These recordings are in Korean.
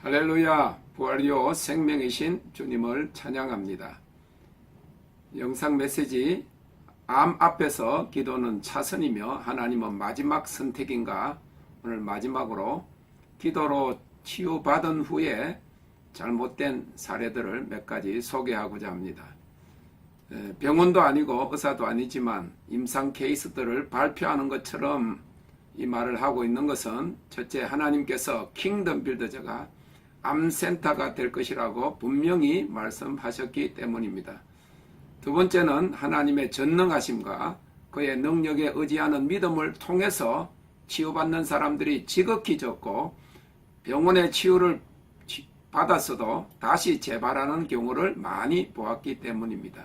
할렐루야, 부활이요 생명이신 주님을 찬양합니다. 영상 메시지 암 앞에서 기도는 차선이며 하나님은 마지막 선택인가, 오늘 마지막으로 기도로 치유받은 후에 잘못된 사례들을 몇 가지 소개하고자 합니다. 병원도 아니고 의사도 아니지만 임상 케이스들을 발표하는 것처럼 이 말을 하고 있는 것은, 첫째, 하나님께서 킹덤 빌더즈가 암센터가 될 것이라고 분명히 말씀하셨기 때문입니다. 두 번째는 하나님의 전능하심과 그의 능력에 의지하는 믿음을 통해서 치유받는 사람들이 지극히 적고, 병원의 치유를 받았어도 다시 재발하는 경우를 많이 보았기 때문입니다.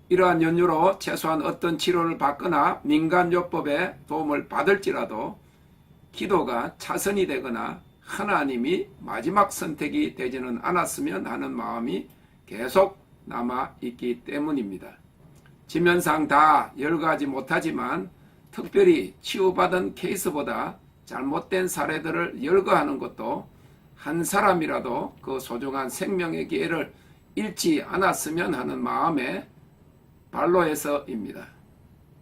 이러한 연유로 최소한 어떤 치료를 받거나 민간요법의 도움을 받을지라도 기도가 차선이 되거나 하나님이 마지막 선택이 되지는 않았으면 하는 마음이 계속 남아있기 때문입니다. 지면상 다 열거하지 못하지만 특별히 치유받은 케이스보다 잘못된 사례들을 열거하는 것도 한 사람이라도 그 소중한 생명의 기회를 잃지 않았으면 하는 마음에 발로해서입니다.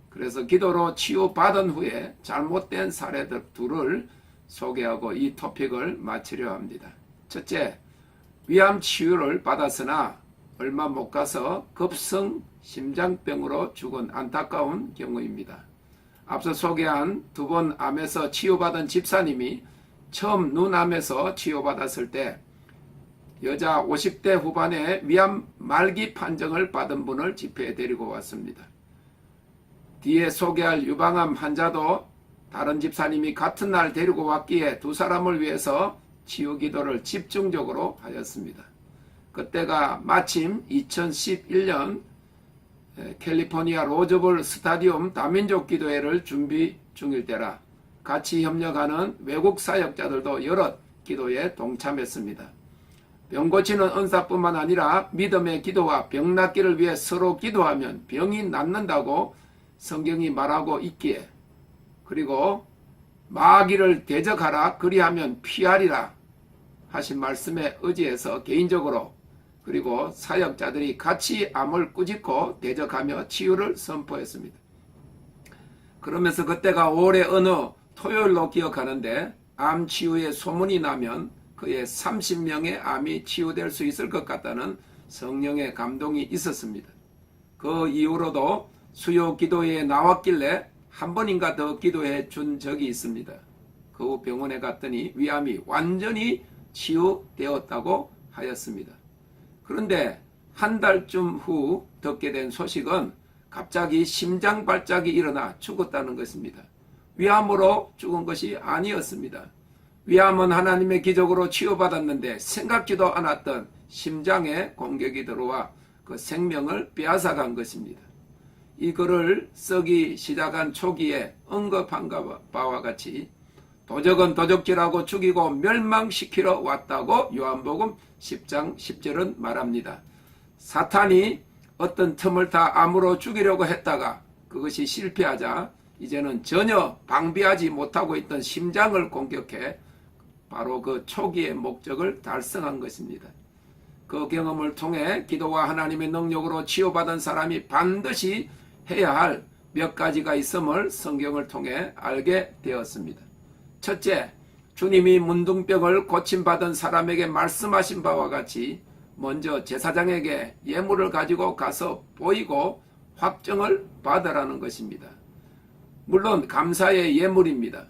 그래서 기도로 치유받은 후에 잘못된 사례들 둘을 소개하고 이 토픽을 마치려 합니다. 첫째, 위암 치유를 받았으나 얼마 못 가서 급성 심장병으로 죽은 안타까운 경우입니다. 앞서 소개한 두 번 암에서 치유받은 집사님이 처음 눈암에서 치유받았을 때 여자 50대 후반에 위암 말기 판정을 받은 분을 집회에 데리고 왔습니다. 뒤에 소개할 유방암 환자도 다른 집사님이 같은 날 데리고 왔기에 두 사람을 위해서 치유 기도를 집중적으로 하였습니다. 그때가 마침 2011년 캘리포니아 로즈볼 스타디움 다민족 기도회를 준비 중일 때라 같이 협력하는 외국 사역자들도 여러 기도에 동참했습니다. 병 고치는 은사뿐만 아니라 믿음의 기도와 병 낫기를 위해 서로 기도하면 병이 낫는다고 성경이 말하고 있기에, 그리고 마귀를 대적하라 그리하면 피하리라 하신 말씀에 의지해서 개인적으로 그리고 사역자들이 같이 암을 꾸짖고 대적하며 치유를 선포했습니다. 그러면서 그때가 올해 어느 토요일로 기억하는데, 암 치유의 소문이 나면 그의 30명의 암이 치유될 수 있을 것 같다는 성령의 감동이 있었습니다. 그 이후로도 수요 기도회에 나왔길래 한 번인가 더 기도해 준 적이 있습니다. 그 후 병원에 갔더니 위암이 완전히 치유되었다고 하였습니다. 그런데 한 달쯤 후 듣게 된 소식은 갑자기 심장 발작이 일어나 죽었다는 것입니다. 위암으로 죽은 것이 아니었습니다. 위암은 하나님의 기적으로 치유받았는데 생각지도 않았던 심장에 공격이 들어와 그 생명을 빼앗아간 것입니다. 이 글을 쓰기 시작한 초기에 언급한 바와 같이 도적은 도적질하고 죽이고 멸망시키러 왔다고 요한복음 10장 10절은 말합니다. 사탄이 어떤 틈을 타 암으로 죽이려고 했다가 그것이 실패하자 이제는 전혀 방비하지 못하고 있던 심장을 공격해 바로 그 초기의 목적을 달성한 것입니다. 그 경험을 통해 기도와 하나님의 능력으로 치유받은 사람이 반드시 해야 할 몇 가지가 있음을 성경을 통해 알게 되었습니다. 첫째, 주님이 문둥병을 고침받은 사람에게 말씀하신 바와 같이 먼저 제사장에게 예물을 가지고 가서 보이고 확정을 받으라는 것입니다. 물론 감사의 예물입니다.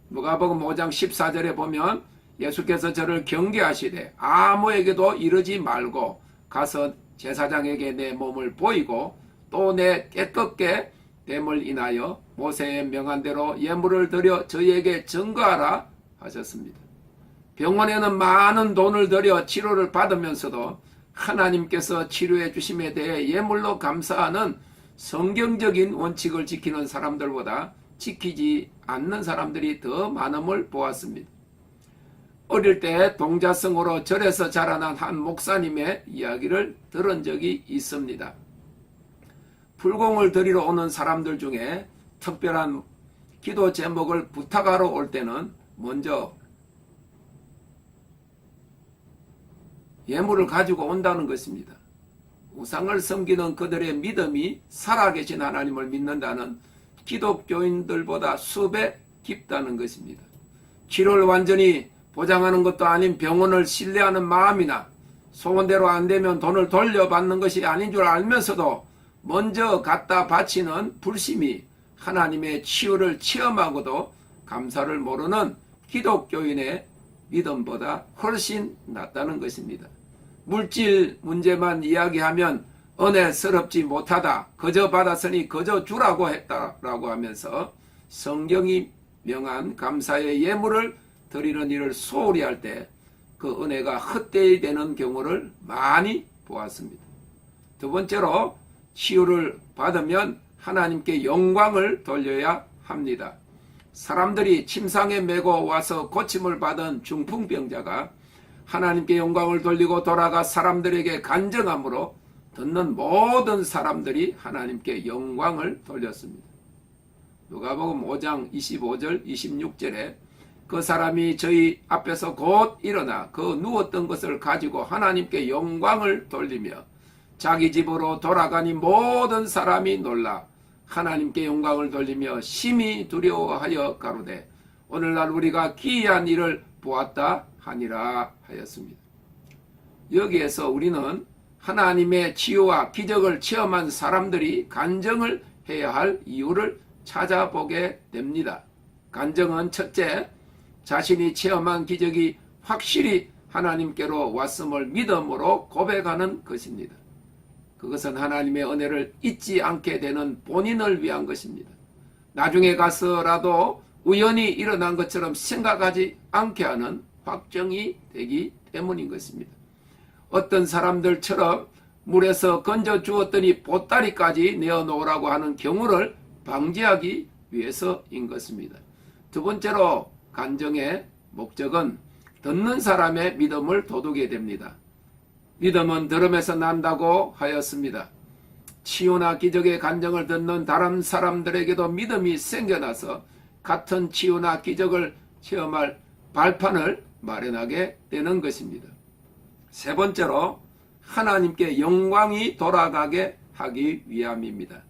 누가복음 5장 14절에 보면 예수께서 저를 경계하시되 아무에게도 이르지 말고 가서 제사장에게 내 몸을 보이고 또 내 깨끗게 됨을 인하여 모세의 명한 대로 예물을 드려 저희에게 증거하라 하셨습니다. 병원에는 많은 돈을 들여 치료를 받으면서도 하나님께서 치료해 주심에 대해 예물로 감사하는 성경적인 원칙을 지키는 사람들보다 지키지 않는 사람들이 더 많음을 보았습니다. 어릴 때 동자성으로 절에서 자라난 한 목사님의 이야기를 들은 적이 있습니다. 불공을 드리러 오는 사람들 중에 특별한 기도 제목을 부탁하러 올 때는 먼저 예물을 가지고 온다는 것입니다. 우상을 섬기는 그들의 믿음이 살아계신 하나님을 믿는다는 기독교인들보다 수배 깊다는 것입니다. 치료를 완전히 보장하는 것도 아닌 병원을 신뢰하는 마음이나 소원대로 안 되면 돈을 돌려받는 것이 아닌 줄 알면서도 먼저 갖다 바치는 불심이 하나님의 치유를 체험하고도 감사를 모르는 기독교인의 믿음보다 훨씬 낫다는 것입니다. 물질 문제만 이야기하면 은혜스럽지 못하다, 그저 받았으니 그저 주라고 했다라고 하면서 성경이 명한 감사의 예물을 드리는 일을 소홀히 할 때 그 은혜가 헛되이 되는 경우를 많이 보았습니다. 두 번째로 치유를 받으면 하나님께 영광을 돌려야 합니다. 사람들이 침상에 메고 와서 고침을 받은 중풍병자가 하나님께 영광을 돌리고 돌아가 사람들에게 간증함으로 듣는 모든 사람들이 하나님께 영광을 돌렸습니다. 누가복음 5장 25절 26절에 그 사람이 저희 앞에서 곧 일어나 그 누웠던 것을 가지고 하나님께 영광을 돌리며 자기 집으로 돌아가니 모든 사람이 놀라 하나님께 영광을 돌리며 심히 두려워하여 가로되 오늘날 우리가 기이한 일을 보았다 하니라 하였습니다. 여기에서 우리는 하나님의 치유와 기적을 체험한 사람들이 간증을 해야 할 이유를 찾아보게 됩니다. 간증은 첫째, 자신이 체험한 기적이 확실히 하나님께로 왔음을 믿음으로 고백하는 것입니다. 그것은 하나님의 은혜를 잊지 않게 되는 본인을 위한 것입니다. 나중에 가서라도 우연히 일어난 것처럼 생각하지 않게 하는 확정이 되기 때문인 것입니다. 어떤 사람들처럼 물에서 건져 주었더니 보따리까지 내어놓으라고 하는 경우를 방지하기 위해서인 것입니다. 두 번째로 간증의 목적은 듣는 사람의 믿음을 돋우게 됩니다. 믿음은 들음에서 난다고 하였습니다. 치유나 기적의 간증을 듣는 다른 사람들에게도 믿음이 생겨나서 같은 치유나 기적을 체험할 발판을 마련하게 되는 것입니다. 세 번째로 하나님께 영광이 돌아가게 하기 위함입니다.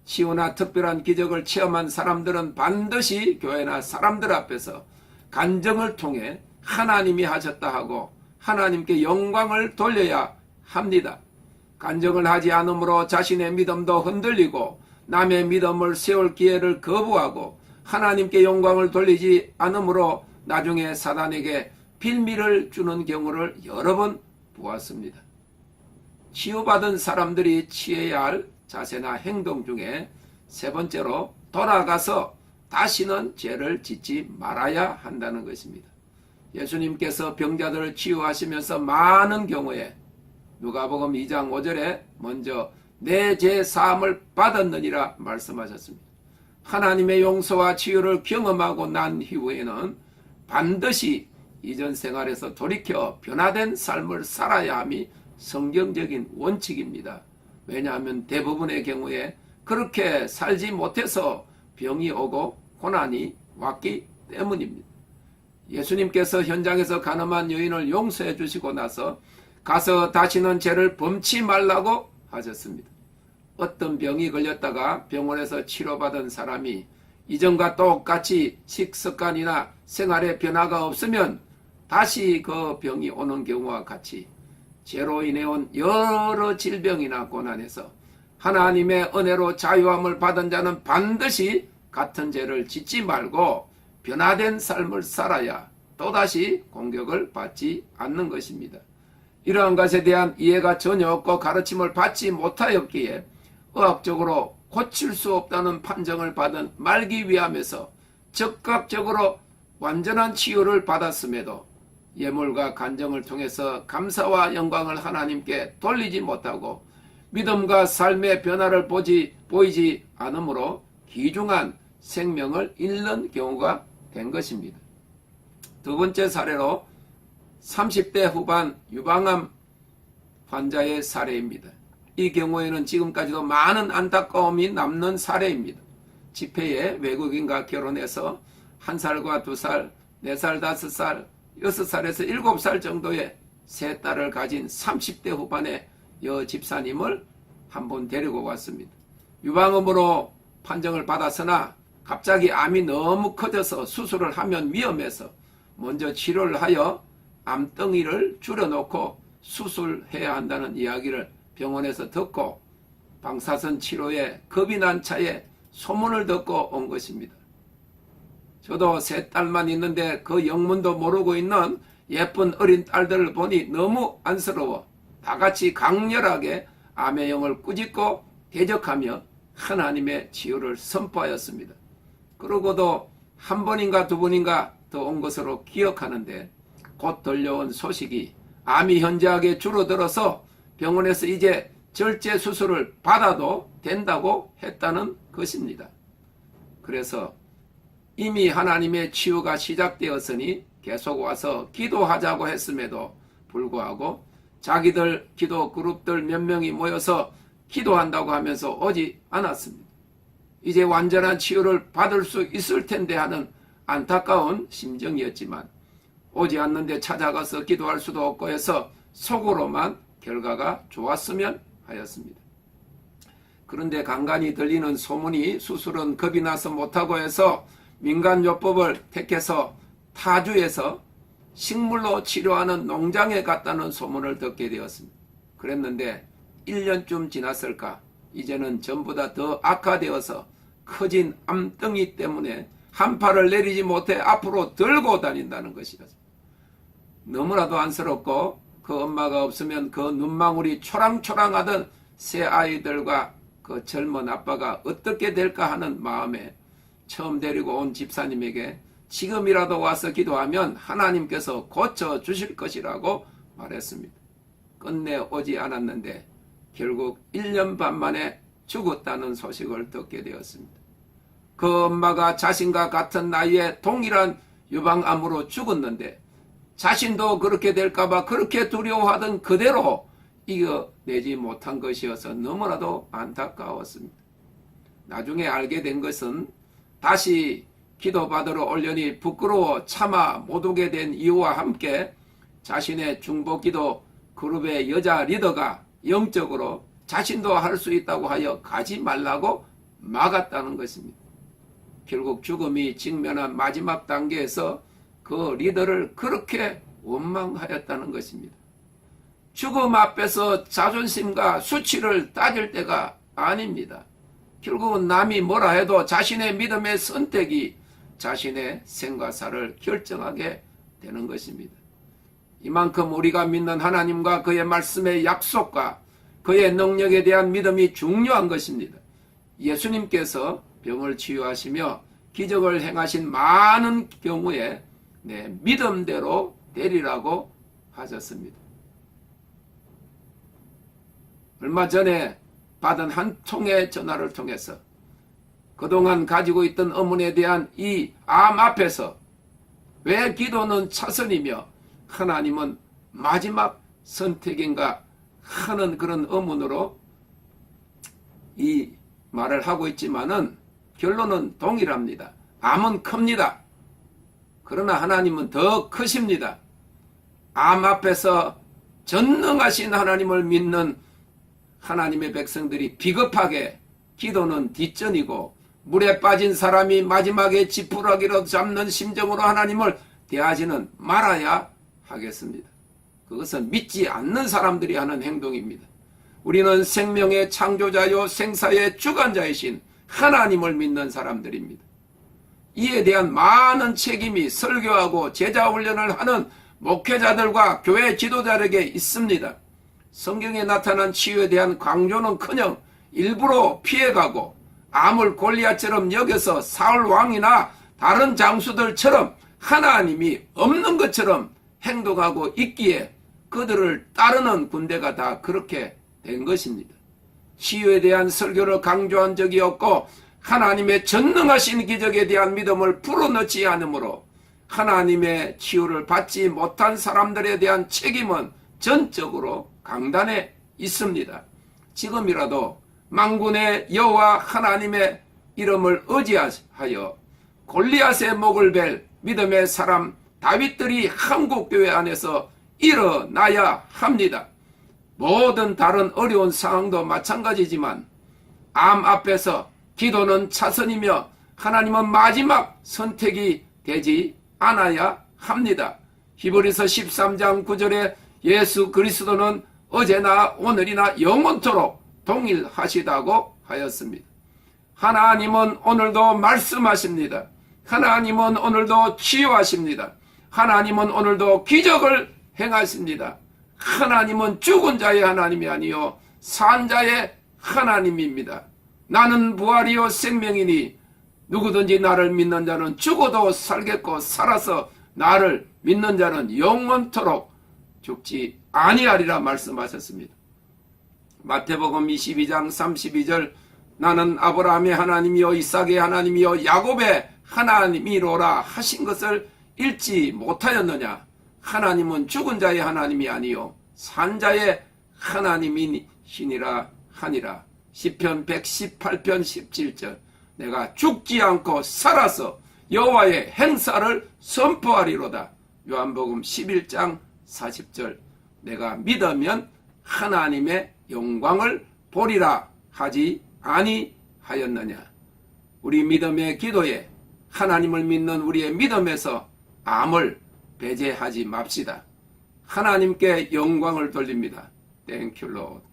치유나 특별한 기적을 체험한 사람들은 반드시 교회나 사람들 앞에서 간증을 통해 하나님이 하셨다 하고 하나님께 영광을 돌려야 합니다. 간증을 하지 않으므로 자신의 믿음도 흔들리고 남의 믿음을 세울 기회를 거부하고 하나님께 영광을 돌리지 않으므로 나중에 사단에게 빌미를 주는 경우를 여러 번 보았습니다. 치유받은 사람들이 취해야 할 자세나 행동 중에 세 번째로 돌아가서 다시는 죄를 짓지 말아야 한다는 것입니다. 예수님께서 병자들을 치유하시면서 많은 경우에 누가복음 2장 5절에 먼저 내 죄 사함을 받았느니라 말씀하셨습니다. 하나님의 용서와 치유를 경험하고 난 이후에는 반드시 이전 생활에서 돌이켜 변화된 삶을 살아야 함이 성경적인 원칙입니다. 왜냐하면 대부분의 경우에 그렇게 살지 못해서 병이 오고 고난이 왔기 때문입니다. 예수님께서 현장에서 간음한 여인을 용서해 주시고 나서 가서 다시는 죄를 범치 말라고 하셨습니다. 어떤 병이 걸렸다가 병원에서 치료받은 사람이 이전과 똑같이 식습관이나 생활에 변화가 없으면 다시 그 병이 오는 경우와 같이 죄로 인해 온 여러 질병이나 고난에서 하나님의 은혜로 자유함을 받은 자는 반드시 같은 죄를 짓지 말고 변화된 삶을 살아야 또다시 공격을 받지 않는 것입니다. 이러한 것에 대한 이해가 전혀 없고 가르침을 받지 못하였기에 의학적으로 고칠 수 없다는 판정을 받은 말기위암에서 즉각적으로 완전한 치유를 받았음에도 예물과 간증을 통해서 감사와 영광을 하나님께 돌리지 못하고 믿음과 삶의 변화를 보이지 않으므로 귀중한 생명을 잃는 경우가 된 것입니다. 두 번째 사례로 30대 후반 유방암 환자의 사례입니다. 이 경우에는 지금까지도 많은 안타까움이 남는 사례입니다. 집회에 외국인과 결혼해서 1살과 2살, 4살, 5살, 6살에서 7살 정도의 세 딸을 가진 30대 후반의 여 집사님을 한번 데리고 왔습니다. 유방암으로 판정을 받았으나 갑자기 암이 너무 커져서 수술을 하면 위험해서 먼저 치료를 하여 암덩이를 줄여놓고 수술해야 한다는 이야기를 병원에서 듣고 방사선 치료에 겁이 난 차에 소문을 듣고 온 것입니다. 저도 세 딸만 있는데 그 영문도 모르고 있는 예쁜 어린 딸들을 보니 너무 안쓰러워 다같이 강렬하게 암의 영을 꾸짖고 대적하며 하나님의 치유를 선포하였습니다. 그러고도 한 번인가 두 번인가 더 온 것으로 기억하는데 곧 들려온 소식이 암이 현저하게 줄어들어서 병원에서 이제 절제 수술을 받아도 된다고 했다는 것입니다. 그래서 이미 하나님의 치유가 시작되었으니 계속 와서 기도하자고 했음에도 불구하고 자기들 기도 그룹들 몇 명이 모여서 기도한다고 하면서 오지 않았습니다. 이제 완전한 치유를 받을 수 있을 텐데 하는 안타까운 심정이었지만 오지 않는데 찾아가서 기도할 수도 없고 해서 속으로만 결과가 좋았으면 하였습니다. 그런데 간간히 들리는 소문이 수술은 겁이 나서 못하고 해서 민간요법을 택해서 타주에서 식물로 치료하는 농장에 갔다는 소문을 듣게 되었습니다. 그랬는데 1년쯤 지났을까 이제는 전보다 더 악화되어서 커진 암덩이 때문에 한 팔을 내리지 못해 앞으로 들고 다닌다는 것이었습니다. 너무나도 안쓰럽고 그 엄마가 없으면 그 눈망울이 초랑초랑하던 새 아이들과 그 젊은 아빠가 어떻게 될까 하는 마음에 처음 데리고 온 집사님에게 지금이라도 와서 기도하면 하나님께서 고쳐주실 것이라고 말했습니다. 끝내 오지 않았는데 결국 1년 반 만에 죽었다는 소식을 듣게 되었습니다. 그 엄마가 자신과 같은 나이에 동일한 유방암으로 죽었는데 자신도 그렇게 될까봐 그렇게 두려워하던 그대로 이겨내지 못한 것이어서 너무나도 안타까웠습니다. 나중에 알게 된 것은 다시 기도받으러 오려니 부끄러워 차마 못 오게 된 이유와 함께 자신의 중보기도 그룹의 여자 리더가 영적으로 자신도 할 수 있다고 하여 가지 말라고 막았다는 것입니다. 결국 죽음이 직면한 마지막 단계에서 그 리더를 그렇게 원망하였다는 것입니다. 죽음 앞에서 자존심과 수치를 따질 때가 아닙니다. 결국은 남이 뭐라 해도 자신의 믿음의 선택이 자신의 생과 사를 결정하게 되는 것입니다. 이만큼 우리가 믿는 하나님과 그의 말씀의 약속과 그의 능력에 대한 믿음이 중요한 것입니다. 예수님께서 병을 치유하시며 기적을 행하신 많은 경우에 내 믿음대로 되리라고 하셨습니다. 얼마 전에 받은 한 통의 전화를 통해서 그동안 가지고 있던 의문에 대한 이 암 앞에서 왜 기도는 차선이며 하나님은 마지막 선택인가 하는 그런 의문으로 이 말을 하고 있지만은 결론은 동일합니다. 암은 큽니다. 그러나 하나님은 더 크십니다. 암 앞에서 전능하신 하나님을 믿는 하나님의 백성들이 비겁하게 기도는 뒷전이고 물에 빠진 사람이 마지막에 지푸라기로 잡는 심정으로 하나님을 대하지는 말아야 하겠습니다. 그것은 믿지 않는 사람들이 하는 행동입니다. 우리는 생명의 창조자요 생사의 주관자이신 하나님을 믿는 사람들입니다. 이에 대한 많은 책임이 설교하고 제자 훈련을 하는 목회자들과 교회 지도자에게 있습니다. 성경에 나타난 치유에 대한 강조는커녕 일부러 피해가고 암을 골리앗처럼 여겨서 사울 왕이나 다른 장수들처럼 하나님이 없는 것처럼 행동하고 있기에 그들을 따르는 군대가 다 그렇게 된 것입니다. 치유에 대한 설교를 강조한 적이 없고 하나님의 전능하신 기적에 대한 믿음을 불어넣지 않으므로 하나님의 치유를 받지 못한 사람들에 대한 책임은 전적으로 강단에 있습니다. 지금이라도 만군의 여호와 하나님의 이름을 의지하여 골리앗의 목을 벨 믿음의 사람 다윗들이 한국교회 안에서 일어나야 합니다. 모든 다른 어려운 상황도 마찬가지지만 암 앞에서 기도는 차선이며 하나님은 마지막 선택이 되지 않아야 합니다. 히브리서 13장 9절에 예수 그리스도는 어제나 오늘이나 영원토록 동일하시다고 하였습니다. 하나님은 오늘도 말씀하십니다. 하나님은 오늘도 치유하십니다. 하나님은 오늘도 기적을 행하십니다. 하나님은 죽은 자의 하나님이 아니요 산 자의 하나님입니다. 나는 부활이요 생명이니 누구든지 나를 믿는 자는 죽어도 살겠고 살아서 나를 믿는 자는 영원토록 죽지 아니하리라 말씀하셨습니다. 마태복음 22장 32절 나는 아브라함의 하나님이요 이삭의 하나님이요 야곱의 하나님이로라 하신 것을 읽지 못하였느냐. 하나님은 죽은 자의 하나님이 아니요 산 자의 하나님이시니라 하니라. 시편 118편 17절 내가 죽지 않고 살아서 여호와의 행사를 선포하리로다. 요한복음 11장 40절 내가 믿으면 하나님의 영광을 보리라 하지 아니하였느냐. 우리 믿음의 기도에 하나님을 믿는 우리의 믿음에서 암을 배제하지 맙시다. 하나님께 영광을 돌립니다. Thank you, Lord.